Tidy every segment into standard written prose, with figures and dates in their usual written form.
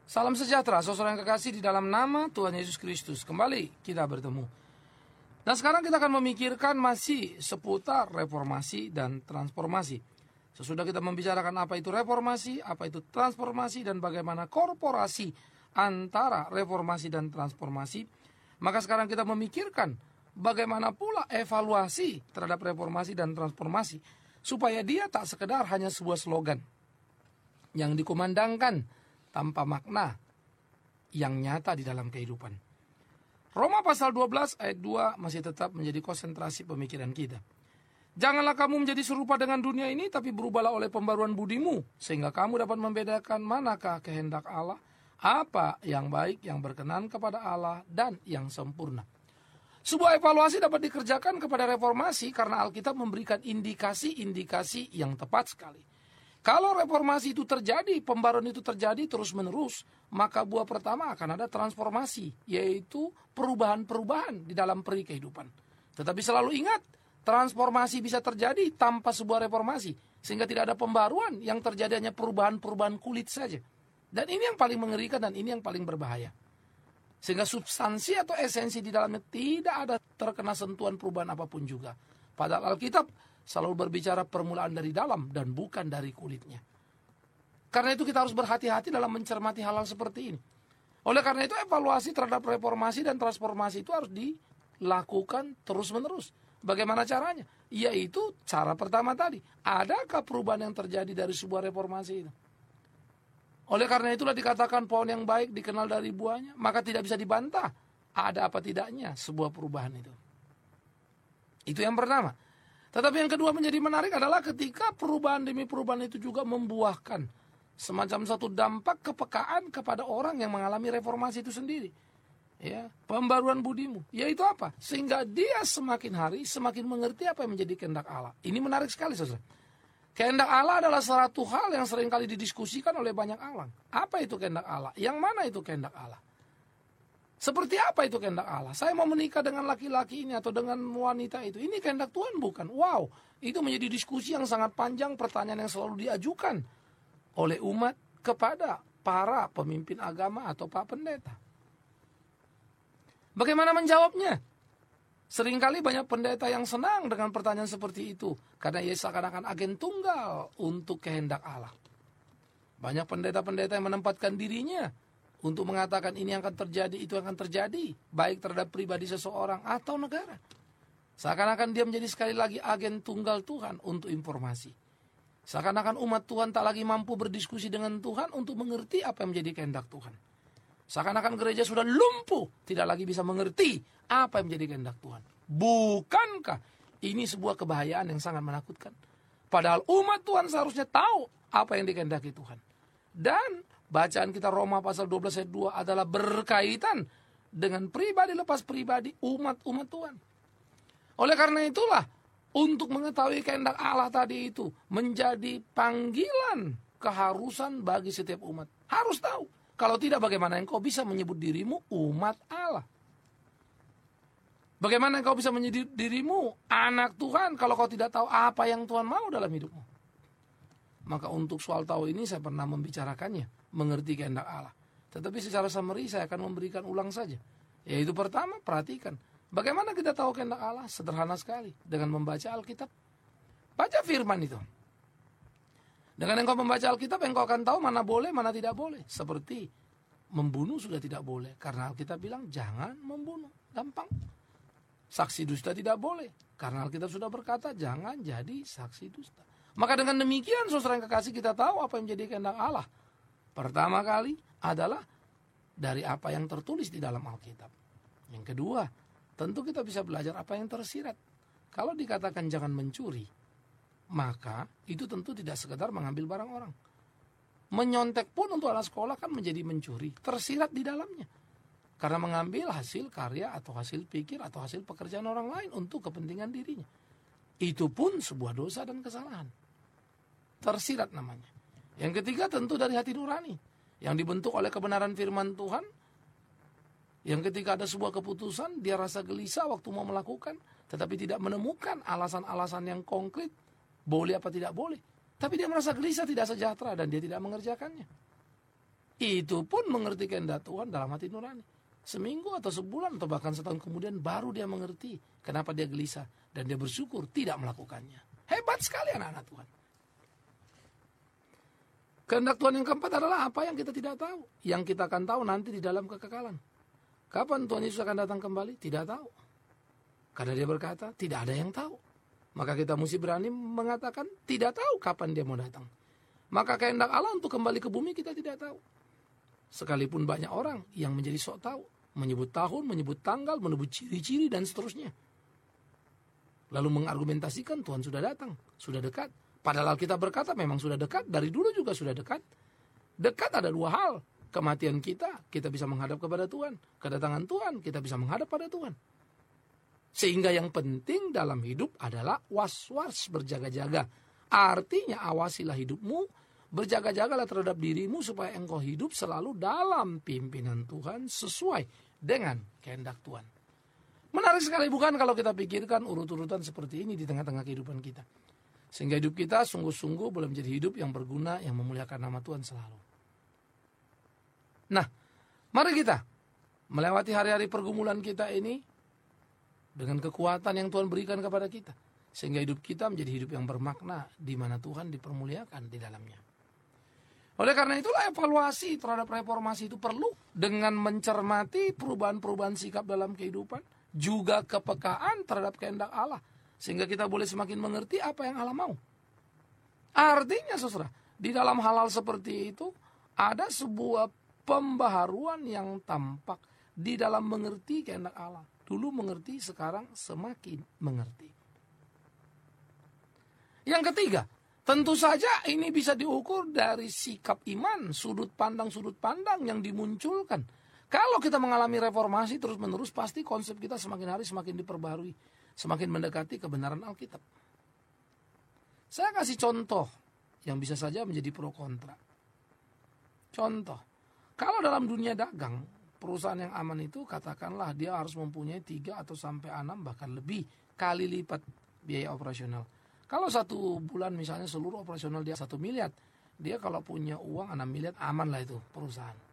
Salam sejahtera, saudara yang kekasih di dalam nama Tuhan Yesus Kristus. Kembali kita bertemu. Dan sekarang kita akan memikirkan masih seputar reformasi dan transformasi. Sesudah kita membicarakan apa itu reformasi, apa itu transformasi, dan bagaimana korporasi antara reformasi dan transformasi, maka sekarang kita memikirkan bagaimana pula evaluasi terhadap reformasi dan transformasi, supaya dia tak sekedar hanya sebuah slogan yang dikumandangkan tanpa makna yang nyata di dalam kehidupan. Roma pasal 12 ayat 2 masih tetap menjadi konsentrasi pemikiran kita. Janganlah kamu menjadi serupa dengan dunia ini, tapi berubahlah oleh pembaruan budimu, sehingga kamu dapat membedakan manakah kehendak Allah, apa yang baik, yang berkenan kepada Allah, dan yang sempurna. Sebuah evaluasi dapat dikerjakan kepada reformasi karena Alkitab memberikan indikasi-indikasi yang tepat sekali. Kalau reformasi itu terjadi, pembaruan itu terjadi terus-menerus, maka buah pertama akan ada transformasi, yaitu perubahan-perubahan di dalam peri kehidupan. Tetapi selalu ingat, transformasi bisa terjadi tanpa sebuah reformasi, sehingga tidak ada pembaruan, yang terjadi hanya perubahan-perubahan kulit saja. Dan ini yang paling mengerikan dan ini yang paling berbahaya. Sehingga substansi atau esensi di dalamnya tidak ada terkena sentuhan perubahan apapun juga. Padahal Alkitab selalu berbicara permulaan dari dalam dan bukan dari kulitnya. Karena itu kita harus berhati-hati dalam mencermati hal-hal seperti ini. Oleh karena itu evaluasi terhadap reformasi dan transformasi itu harus dilakukan terus-menerus. Bagaimana caranya? Yaitu cara pertama tadi. Adakah perubahan yang terjadi dari sebuah reformasi itu? Oleh karena itulah dikatakan pohon yang baik dikenal dari buahnya. Maka tidak bisa dibantah ada apa tidaknya sebuah perubahan itu. Itu yang pertama. Tetapi yang kedua menjadi menarik adalah ketika perubahan demi perubahan itu juga membuahkan semacam satu dampak kepekaan kepada orang yang mengalami reformasi itu sendiri. Ya, pembaruan budimu, yaitu apa? Sehingga dia semakin hari semakin mengerti apa yang menjadi kehendak Allah. Ini menarik sekali, saudara. Kehendak Allah adalah suatu hal yang seringkali didiskusikan oleh banyak orang. Apa itu kehendak Allah? Yang mana itu kehendak Allah? Seperti apa itu kehendak Allah? Saya mau menikah dengan laki-laki ini atau dengan wanita itu. Ini kehendak Tuhan bukan? Wow, itu menjadi diskusi yang sangat panjang, pertanyaan yang selalu diajukan oleh umat kepada para pemimpin agama atau pak pendeta. Bagaimana menjawabnya? Seringkali banyak pendeta yang senang dengan pertanyaan seperti itu, karena ia seakan-akan agen tunggal untuk kehendak Allah. Banyak pendeta-pendeta yang menempatkan dirinya untuk mengatakan ini yang akan terjadi, itu akan terjadi, baik terhadap pribadi seseorang atau negara. Seakan-akan dia menjadi sekali lagi agen tunggal Tuhan untuk informasi. Seakan-akan umat Tuhan tak lagi mampu berdiskusi dengan Tuhan untuk mengerti apa yang menjadi kehendak Tuhan. Seakan-akan gereja sudah lumpuh, tidak lagi bisa mengerti apa yang menjadi kehendak Tuhan. Bukankah ini sebuah kebahayaan yang sangat menakutkan? Padahal umat Tuhan seharusnya tahu apa yang dikehendaki Tuhan. Dan bacaan kita Roma pasal 12 ayat 2 adalah berkaitan dengan pribadi lepas pribadi umat-umat Tuhan. Oleh karena itulah, untuk mengetahui kehendak Allah tadi itu menjadi panggilan keharusan bagi setiap umat. Harus tahu. Kalau tidak, bagaimana engkau bisa menyebut dirimu umat Allah? Bagaimana engkau bisa menyebut dirimu anak Tuhan kalau kau tidak tahu apa yang Tuhan mau dalam hidupmu? Maka untuk soal tahu ini saya pernah membicarakannya, mengerti kehendak Allah. Tetapi secara summary saya akan memberikan ulang saja. Yaitu pertama, perhatikan. Bagaimana kita tahu kehendak Allah? Sederhana sekali, dengan membaca Alkitab. Baca firman itu. Dengan engkau membaca Alkitab, engkau akan tahu mana boleh, mana tidak boleh. Seperti membunuh sudah tidak boleh, karena Alkitab bilang jangan membunuh. Gampang. Saksi dusta tidak boleh, karena Alkitab sudah berkata jangan jadi saksi dusta. Maka dengan demikian, saudara yang kekasih, kita tahu apa yang menjadi kehendak Allah. Pertama kali adalah dari apa yang tertulis di dalam Alkitab. Yang kedua, tentu kita bisa belajar apa yang tersirat. Kalau dikatakan jangan mencuri, maka itu tentu tidak sekedar mengambil barang orang. Menyontek pun untuk anak sekolah kan menjadi mencuri, tersirat di dalamnya. Karena mengambil hasil karya atau hasil pikir atau hasil pekerjaan orang lain untuk kepentingan dirinya. Itu pun sebuah dosa dan kesalahan. Tersirat namanya. Yang ketiga tentu dari hati nurani, yang dibentuk oleh kebenaran firman Tuhan. Yang ketika ada sebuah keputusan, dia rasa gelisah waktu mau melakukan, tetapi tidak menemukan alasan-alasan yang konkret, boleh apa tidak boleh. Tapi dia merasa gelisah, tidak sejahtera, dan dia tidak mengerjakannya. Itu pun mengerti kehendak Tuhan dalam hati nurani. Seminggu atau sebulan atau bahkan setahun kemudian baru dia mengerti kenapa dia gelisah. Dan dia bersyukur tidak melakukannya. Hebat sekali anak-anak Tuhan. Kehendak Tuhan yang keempat adalah apa yang kita tidak tahu. Yang kita akan tahu nanti di dalam kekekalan. Kapan Tuhan Yesus akan datang kembali? Tidak tahu. Karena dia berkata, tidak ada yang tahu. Maka kita mesti berani mengatakan, tidak tahu kapan dia mau datang. Maka kehendak Allah untuk kembali ke bumi kita tidak tahu. Sekalipun banyak orang yang menjadi sok tahu. Menyebut tahun, menyebut tanggal, menyebut ciri-ciri dan seterusnya. Lalu mengargumentasikan Tuhan sudah datang, sudah dekat. Padahal kita berkata memang sudah dekat, dari dulu juga sudah dekat. Dekat ada dua hal. Kematian kita bisa menghadap kepada Tuhan. Kedatangan Tuhan, kita bisa menghadap pada Tuhan. Sehingga yang penting dalam hidup adalah was-was, berjaga-jaga. Artinya awasilah hidupmu, berjaga-jagalah terhadap dirimu supaya engkau hidup selalu dalam pimpinan Tuhan sesuai dengan kehendak Tuhan. Menarik sekali bukan kalau kita pikirkan urut-urutan seperti ini di tengah-tengah kehidupan kita. Sehingga hidup kita sungguh-sungguh boleh menjadi hidup yang berguna, yang memuliakan nama Tuhan selalu. Nah, mari kita melewati hari-hari pergumulan kita ini dengan kekuatan yang Tuhan berikan kepada kita. Sehingga hidup kita menjadi hidup yang bermakna di mana Tuhan dipermuliakan di dalamnya. Oleh karena itulah evaluasi terhadap reformasi itu perlu dengan mencermati perubahan-perubahan sikap dalam kehidupan. Juga kepekaan terhadap kehendak Allah. Sehingga kita boleh semakin mengerti apa yang Allah mau. Artinya saudara, di dalam hal-hal seperti itu ada sebuah pembaharuan yang tampak di dalam mengerti kehendak Allah. Dulu mengerti, sekarang semakin mengerti. Yang ketiga, tentu saja ini bisa diukur dari sikap iman, sudut pandang yang dimunculkan. Kalau kita mengalami reformasi terus-menerus, pasti konsep kita semakin hari semakin diperbarui, semakin mendekati kebenaran Alkitab. Saya kasih contoh yang bisa saja menjadi pro kontra. Contoh, kalau dalam dunia dagang, perusahaan yang aman itu katakanlah dia harus mempunyai 3 atau sampai 6 bahkan lebih kali lipat biaya operasional. Kalau satu bulan misalnya seluruh operasional dia 1 miliar, dia kalau punya uang 6 miliar aman lah itu perusahaan.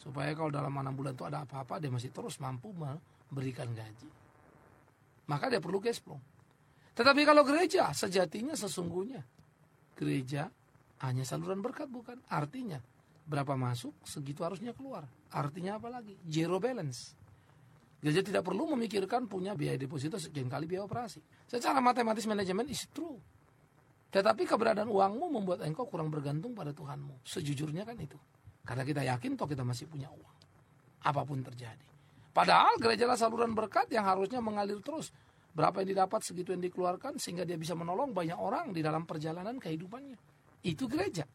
Supaya kalau dalam 6 bulan itu ada apa-apa dia masih terus mampu memberikan gaji. Maka dia perlu cash flow. Tetapi kalau gereja sejatinya sesungguhnya gereja hanya saluran berkat bukan? Artinya berapa masuk, segitu harusnya keluar. Artinya apa lagi? Zero balance. Gereja tidak perlu memikirkan punya biaya deposito sekian kali biaya operasi. Secara matematis manajemen is true. Tetapi keberadaan uangmu membuat engkau kurang bergantung pada Tuhanmu. Sejujurnya kan itu. Karena kita yakin toh kita masih punya uang. Apapun terjadi. Padahal gereja adalah saluran berkat yang harusnya mengalir terus. Berapa yang didapat segitu yang dikeluarkan sehingga dia bisa menolong banyak orang di dalam perjalanan kehidupannya. Itu gereja.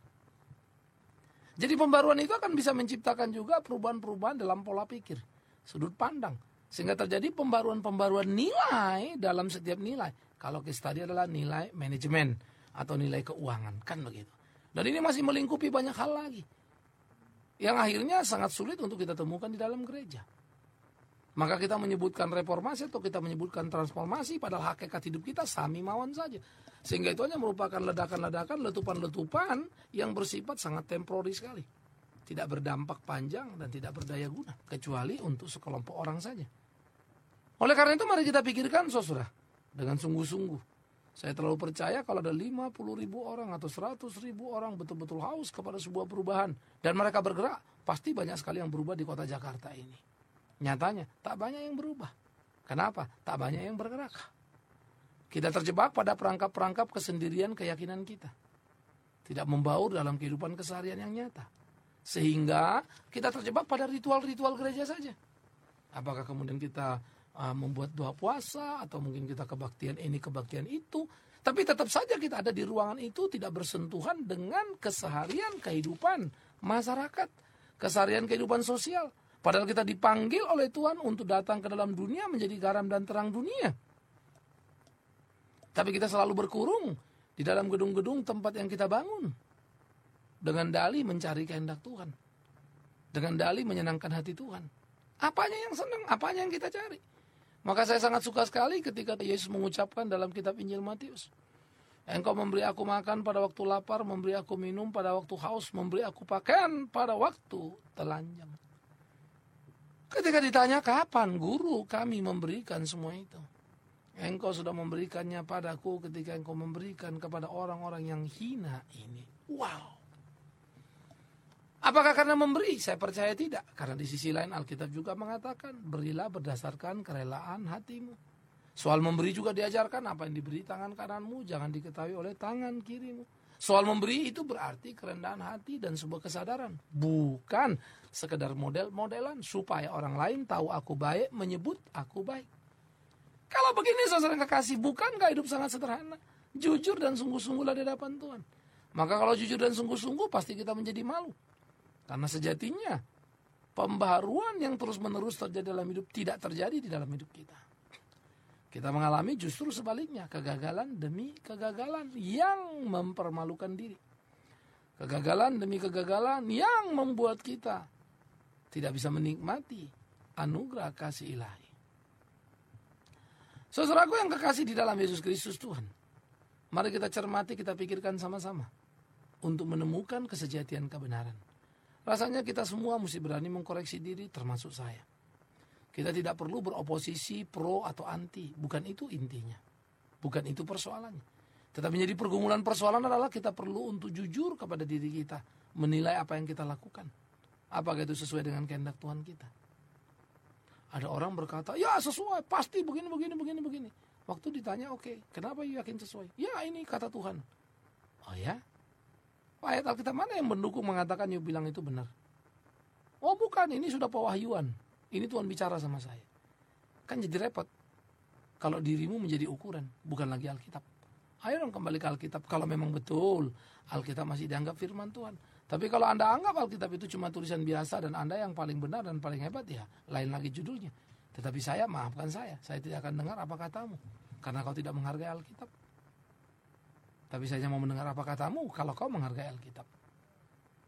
Jadi pembaruan itu akan bisa menciptakan juga perubahan-perubahan dalam pola pikir, sudut pandang. Sehingga terjadi pembaruan-pembaruan nilai dalam setiap nilai. Kalau case tadi adalah nilai manajemen atau nilai keuangan, kan begitu. Dan ini masih melingkupi banyak hal lagi. Yang akhirnya sangat sulit untuk kita temukan di dalam gereja. Maka kita menyebutkan reformasi atau kita menyebutkan transformasi, padahal hakikat hidup kita sami mawon saja. Sehingga itu hanya merupakan ledakan-ledakan, letupan-letupan yang bersifat sangat temporary sekali. Tidak berdampak panjang dan tidak berdaya guna. Kecuali untuk sekelompok orang saja. Oleh karena itu mari kita pikirkan saudara. Dengan sungguh-sungguh. Saya terlalu percaya kalau ada 50.000 orang atau 100.000 orang betul-betul haus kepada sebuah perubahan. Dan mereka bergerak. Pasti banyak sekali yang berubah di kota Jakarta ini. Nyatanya tak banyak yang berubah. Kenapa? Tak banyak yang bergerak. Kita terjebak pada perangkap-perangkap kesendirian keyakinan kita. Tidak membaur dalam kehidupan keseharian yang nyata. Sehingga kita terjebak pada ritual-ritual gereja saja. Apakah kemudian kita membuat doa puasa, atau mungkin kita kebaktian ini, kebaktian itu. Tapi tetap saja kita ada di ruangan itu tidak bersentuhan dengan keseharian kehidupan masyarakat. Keseharian kehidupan sosial. Padahal kita dipanggil oleh Tuhan untuk datang ke dalam dunia menjadi garam dan terang dunia. Tapi kita selalu berkurung di dalam gedung-gedung tempat yang kita bangun. Dengan dalih mencari kehendak Tuhan. Dengan dalih menyenangkan hati Tuhan. Apanya yang senang, apanya yang kita cari. Maka saya sangat suka sekali ketika Yesus mengucapkan dalam kitab Injil Matius. Engkau memberi aku makan pada waktu lapar, memberi aku minum pada waktu haus, memberi aku pakaian pada waktu telanjang. Ketika ditanya, kapan guru kami memberikan semua itu? Engkau sudah memberikannya padaku ketika engkau memberikan kepada orang-orang yang hina ini. Wow. Apakah karena memberi? Saya percaya tidak. Karena di sisi lain Alkitab juga mengatakan, berilah berdasarkan kerelaan hatimu. Soal memberi juga diajarkan, apa yang diberi tangan kananmu jangan diketahui oleh tangan kirimu. Soal memberi itu berarti kerendahan hati dan sebuah kesadaran. Bukan sekedar model-modelan supaya orang lain tahu aku baik, menyebut aku baik. Kalau begini saudara kekasih, bukankah hidup sangat sederhana? Jujur dan sungguh-sungguhlah di hadapan Tuhan. Maka kalau jujur dan sungguh-sungguh pasti kita menjadi malu. Karena sejatinya pembaharuan yang terus-menerus terjadi dalam hidup tidak terjadi di dalam hidup kita. Kita mengalami justru sebaliknya, kegagalan demi kegagalan yang mempermalukan diri. Kegagalan demi kegagalan yang membuat kita tidak bisa menikmati anugerah kasih ilahi. Saudaraku yang kekasih di dalam Yesus Kristus Tuhan, mari kita cermati, kita pikirkan sama-sama untuk menemukan kesejatian kebenaran. Rasanya kita semua mesti berani mengkoreksi diri, termasuk saya. Kita tidak perlu beroposisi pro atau anti. Bukan itu intinya. Bukan itu persoalannya. Tetapi menjadi persoalan adalah kita perlu untuk jujur kepada diri kita. Menilai apa yang kita lakukan. Apakah itu sesuai dengan kehendak Tuhan kita. Ada orang berkata, ya sesuai. Pasti begini. Waktu ditanya, oke, kenapa yakin sesuai? Ya ini kata Tuhan. Oh ya? Ayat Alkitab mana yang mendukung mengatakan you bilang itu benar? Oh bukan, ini sudah pewahyuan. Ini Tuhan bicara sama saya. Kan jadi repot. Kalau dirimu menjadi ukuran, bukan lagi Alkitab. Ayo dong kembali ke Alkitab. Kalau memang betul Alkitab masih dianggap firman Tuhan. Tapi kalau Anda anggap Alkitab itu cuma tulisan biasa dan Anda yang paling benar dan paling hebat, ya lain lagi judulnya. Tetapi saya, maafkan saya tidak akan dengar apa katamu. Karena kau tidak menghargai Alkitab. Tapi saya mau mendengar apa katamu kalau kau menghargai Alkitab.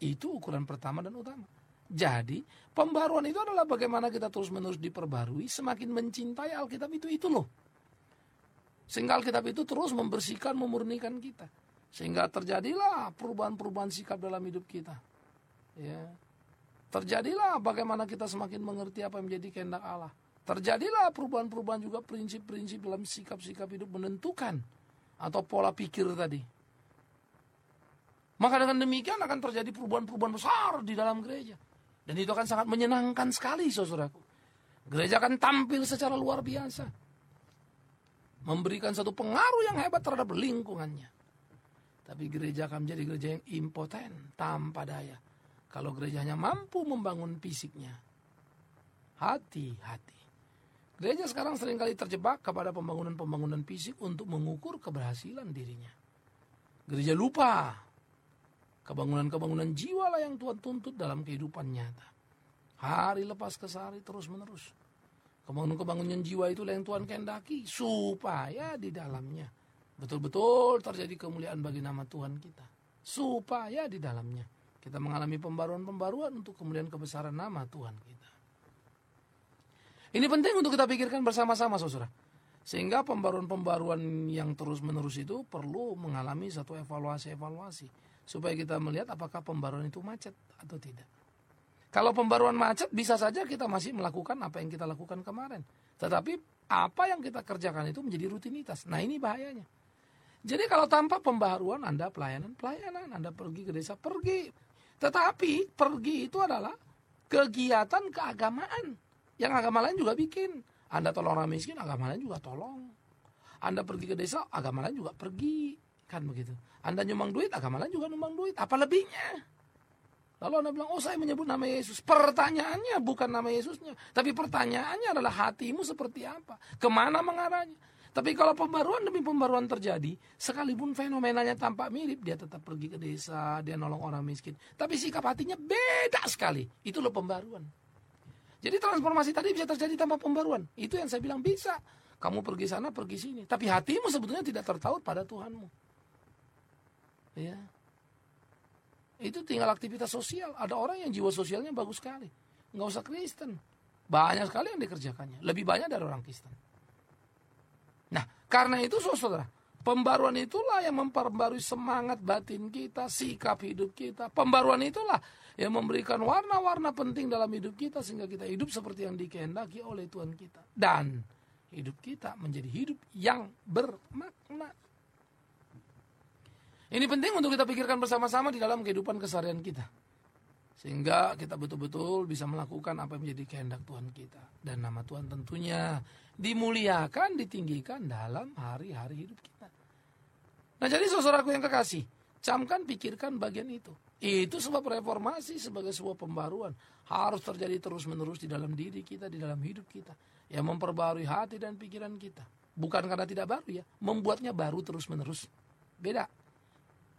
Itu ukuran pertama dan utama. Jadi pembaruan itu adalah bagaimana kita terus-menerus diperbarui, semakin mencintai Alkitab itu loh. Sehingga Alkitab itu terus membersihkan, memurnikan kita. Sehingga terjadilah perubahan-perubahan sikap dalam hidup kita. Ya. Terjadilah bagaimana kita semakin mengerti apa yang menjadi kehendak Allah. Terjadilah perubahan-perubahan juga prinsip-prinsip dalam sikap-sikap hidup menentukan. Atau pola pikir tadi. Maka dengan demikian akan terjadi perubahan-perubahan besar di dalam gereja. Dan itu akan sangat menyenangkan sekali saudaraku. Gereja akan tampil secara luar biasa. Memberikan satu pengaruh yang hebat terhadap lingkungannya. Tapi gereja akan menjadi gereja yang impoten, tanpa daya. Kalau gerejanya mampu membangun fisiknya. Hati-hati. Gereja sekarang seringkali terjebak kepada pembangunan-pembangunan fisik untuk mengukur keberhasilan dirinya. Gereja lupa. Kebangunan-kebangunan jiwa lah yang Tuhan tuntut dalam kehidupan nyata. Hari lepas ke hari terus menerus. Kebangunan-kebangunan jiwa itulah yang Tuhan kehendaki. Supaya di dalamnya betul-betul terjadi kemuliaan bagi nama Tuhan kita. Supaya di dalamnya kita mengalami pembaruan-pembaruan untuk kemuliaan kebesaran nama Tuhan kita. Ini penting untuk kita pikirkan bersama-sama saudara. Sehingga pembaruan-pembaruan yang terus menerus itu perlu mengalami satu evaluasi. Supaya kita melihat apakah pembaruan itu macet atau tidak. Kalau pembaruan macet, bisa saja kita masih melakukan apa yang kita lakukan kemarin. Tetapi apa yang kita kerjakan itu menjadi rutinitas. Nah ini bahayanya. Jadi kalau tanpa pembaruan Anda pelayanan, Anda pergi ke desa, pergi. Tetapi pergi itu adalah kegiatan keagamaan. Yang agama lain juga bikin. Anda tolong orang miskin, agama lain juga tolong. Anda pergi ke desa, agama lain juga pergi. Kan begitu. Anda nyumbang duit, agama lain juga nyumbang duit. Apa lebihnya? Lalu Anda bilang, oh saya menyebut nama Yesus. Pertanyaannya bukan nama Yesusnya. Tapi pertanyaannya adalah hatimu seperti apa? Kemana mengarahnya? Tapi kalau pembaruan demi pembaruan terjadi, sekalipun fenomenanya tampak mirip, dia tetap pergi ke desa, dia nolong orang miskin. Tapi sikap hatinya beda sekali. Itu loh pembaruan. Jadi transformasi tadi bisa terjadi tanpa pembaruan. Itu yang saya bilang bisa. Kamu pergi sana, pergi sini. Tapi hatimu sebetulnya tidak tertaut pada Tuhanmu. Ya. Itu tinggal aktivitas sosial. Ada orang yang jiwa sosialnya bagus sekali. Nggak usah Kristen. Banyak sekali yang dikerjakannya. Lebih banyak dari orang Kristen. Nah, karena itu saudara, Pembaruan itulah yang memperbarui semangat batin kita, sikap hidup kita. Pembaruan itulah yang memberikan warna-warna penting dalam hidup kita sehingga kita hidup seperti yang dikehendaki oleh Tuhan kita. Dan hidup kita menjadi hidup yang bermakna. Ini penting untuk kita pikirkan bersama-sama di dalam kehidupan keseharian kita. Sehingga kita betul-betul bisa melakukan apa yang menjadi kehendak Tuhan kita. Dan nama Tuhan tentunya dimuliakan, ditinggikan dalam hari-hari hidup kita. Nah jadi saudaraku yang kekasih, camkan pikirkan bagian itu. Itu sebab reformasi sebagai sebuah pembaruan harus terjadi terus-menerus di dalam diri kita, di dalam hidup kita. Yang memperbarui hati dan pikiran kita. Bukan karena tidak baru ya, membuatnya baru terus-menerus. Beda.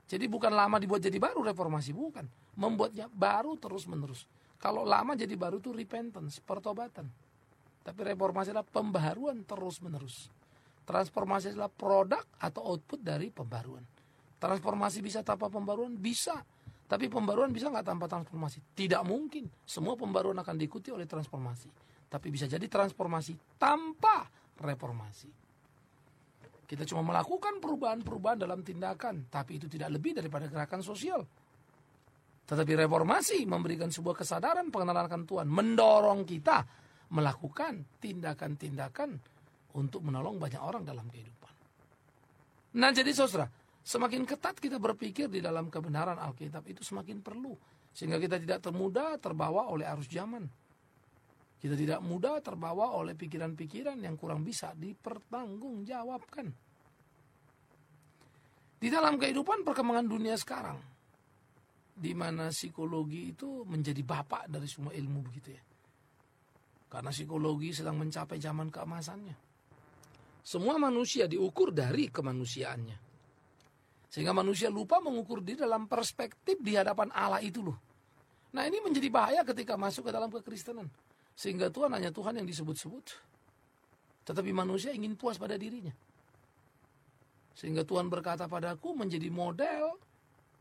Jadi bukan lama dibuat jadi baru reformasi, bukan. Membuatnya baru terus-menerus. Kalau lama jadi baru itu repentance, pertobatan. Tapi reformasi adalah pembaharuan terus-menerus. Transformasi adalah produk atau output dari pembaruan. Transformasi bisa tanpa pembaruan? Bisa. Tapi pembaruan bisa nggak tanpa transformasi? Tidak mungkin. Semua pembaruan akan diikuti oleh transformasi. Tapi bisa jadi transformasi tanpa reformasi. Kita cuma melakukan perubahan-perubahan dalam tindakan. Tapi itu tidak lebih daripada gerakan sosial. Tetapi reformasi memberikan sebuah kesadaran pengenalan akan Tuhan. Mendorong kita melakukan tindakan-tindakan untuk menolong banyak orang dalam kehidupan. Nah jadi saudara, semakin ketat kita berpikir di dalam kebenaran Alkitab itu semakin perlu. Sehingga kita tidak mudah terbawa oleh arus zaman. Kita tidak mudah terbawa oleh pikiran-pikiran yang kurang bisa dipertanggungjawabkan. Di dalam kehidupan perkembangan dunia sekarang, di mana psikologi itu menjadi bapak dari semua ilmu begitu ya. Karena psikologi sedang mencapai zaman keemasannya. Semua manusia diukur dari kemanusiaannya. Sehingga manusia lupa mengukur diri dalam perspektif di hadapan Allah itu loh. Nah ini menjadi bahaya ketika masuk ke dalam kekristenan. Sehingga Tuhan hanya Tuhan yang disebut-sebut. Tetapi manusia ingin puas pada dirinya. Sehingga Tuhan berkata padaku menjadi model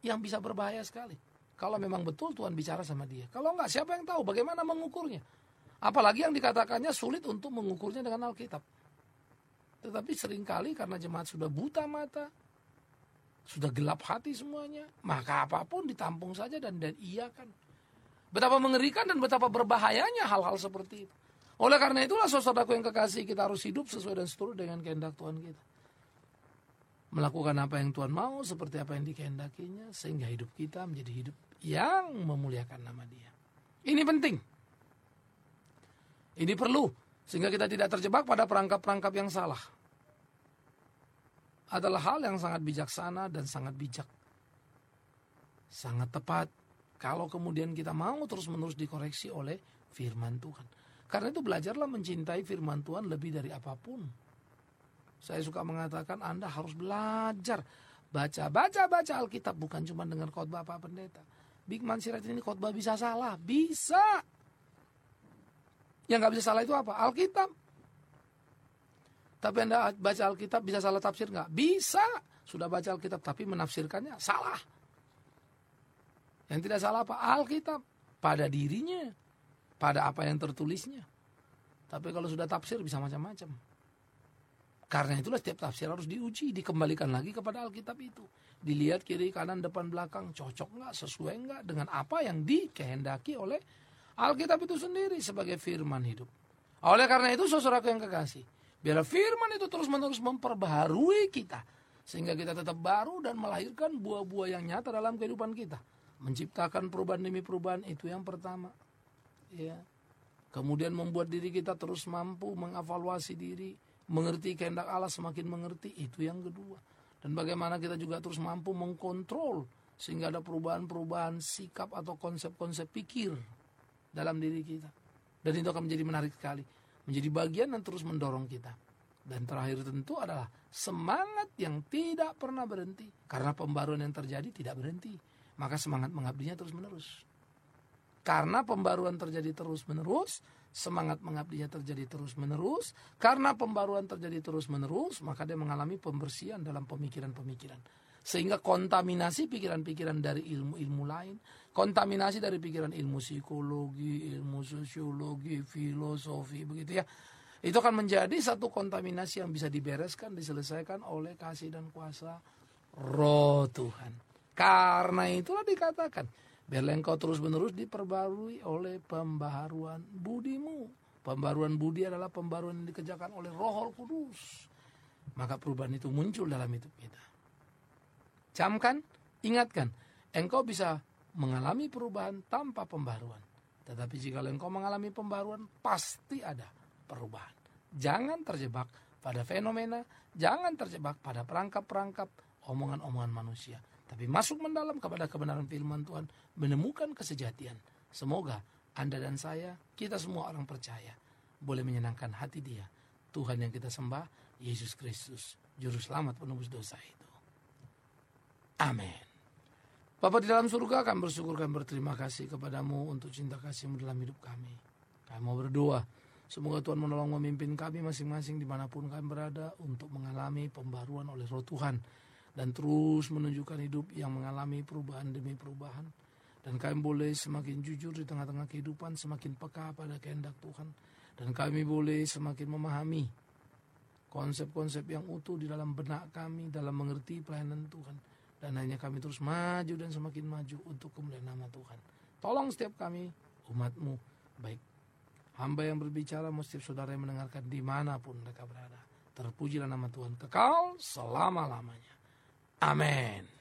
yang bisa berbahaya sekali. Kalau memang betul Tuhan bicara sama dia. Kalau enggak, siapa yang tahu bagaimana mengukurnya? Apalagi yang dikatakannya sulit untuk mengukurnya dengan Alkitab. Tetapi seringkali karena jemaat sudah buta mata, sudah gelap hati semuanya, maka apapun ditampung saja dan iakan. Betapa mengerikan dan betapa berbahayanya hal-hal seperti itu. Oleh karena itulah saudaraku yang kekasih, kita harus hidup sesuai dan seturut dengan kehendak Tuhan kita. Melakukan apa yang Tuhan mau, seperti apa yang dikehendakinya, sehingga hidup kita menjadi hidup yang memuliakan nama Dia. Ini penting. Ini perlu, sehingga kita tidak terjebak pada perangkap-perangkap yang salah. Adalah hal yang sangat bijaksana dan sangat bijak. Sangat tepat kalau kemudian kita mau terus-menerus dikoreksi oleh firman Tuhan. Karena itu belajarlah mencintai firman Tuhan lebih dari apapun. Saya suka mengatakan Anda harus belajar. Baca Alkitab, bukan cuma dengan khotbah Pak Pendeta. Bigman Sirait ini khotbah bisa salah, bisa. Yang gak bisa salah itu apa? Alkitab. Tapi Anda baca Alkitab bisa salah tafsir gak? Bisa. Sudah baca Alkitab tapi menafsirkannya salah. Yang tidak salah apa? Alkitab. Pada dirinya. Pada apa yang tertulisnya. Tapi kalau sudah tafsir bisa macam-macam. Karena itulah setiap tafsir harus diuji. Dikembalikan lagi kepada Alkitab itu. Dilihat kiri, kanan, depan, belakang. Cocok gak? Sesuai gak dengan apa yang dikehendaki oleh Alkitab itu sendiri sebagai firman hidup. Oleh karena itu saudaraku yang kekasih, biarlah firman itu terus-menerus memperbaharui kita. Sehingga kita tetap baru dan melahirkan buah-buah yang nyata dalam kehidupan kita. Menciptakan perubahan demi perubahan itu yang pertama. Ya. Kemudian membuat diri kita terus mampu mengevaluasi diri. Mengerti kehendak Allah, semakin mengerti, itu yang kedua. Dan bagaimana kita juga terus mampu mengkontrol. Sehingga ada perubahan-perubahan sikap atau konsep-konsep pikir dalam diri kita. Dan itu akan menjadi menarik sekali. Menjadi bagian yang terus mendorong kita. Dan terakhir tentu adalah semangat yang tidak pernah berhenti. Karena pembaruan yang terjadi tidak berhenti. Maka semangat mengabdinya terus menerus. Karena pembaruan terjadi terus menerus, semangat mengabdinya terjadi terus menerus. Karena pembaruan terjadi terus menerus, maka dia mengalami pembersihan dalam pemikiran-pemikiran. Sehingga kontaminasi pikiran-pikiran dari ilmu-ilmu lain, kontaminasi dari pikiran ilmu psikologi, ilmu sosiologi, filosofi, begitu ya. Itu akan menjadi satu kontaminasi yang bisa dibereskan, diselesaikan oleh kasih dan kuasa Roh Tuhan. Karena itulah dikatakan, biarlah engkau terus-menerus diperbarui oleh pembaharuan budimu. Pembaharuan budi adalah pembaharuan yang dikerjakan oleh Roh Kudus. Maka perubahan itu muncul dalam hidup kita. Camkan, ingatkan, engkau bisa mengalami perubahan tanpa pembaharuan. Tetapi jika engkau mengalami pembaharuan, pasti ada perubahan. Jangan terjebak pada fenomena, jangan terjebak pada perangkap-perangkap omongan-omongan manusia. Tapi masuk mendalam kepada kebenaran firman Tuhan, menemukan kesejatian. Semoga Anda dan saya, kita semua orang percaya, boleh menyenangkan hati Dia. Tuhan yang kita sembah, Yesus Kristus, Juru Selamat penebus dosa itu. Amin. Bapa di dalam surga, kami bersyukur, kami berterima kasih kepadamu untuk cinta kasih-Mu dalam hidup kami. Kami mau berdoa, semoga Tuhan menolong memimpin kami masing-masing dimanapun kami berada untuk mengalami pembaruan oleh Roh Tuhan dan terus menunjukkan hidup yang mengalami perubahan demi perubahan. Dan kami boleh semakin jujur di tengah-tengah kehidupan, semakin peka pada kehendak Tuhan. Dan kami boleh semakin memahami konsep-konsep yang utuh di dalam benak kami dalam mengerti pelayanan Tuhan. Dan hanya kami terus maju dan semakin maju untuk kemuliaan nama Tuhan. Tolong setiap kami, umat-Mu, baik hamba yang berbicara, setiap saudara yang mendengarkan dimanapun mereka berada. Terpujilah nama Tuhan kekal selama-lamanya. Amin.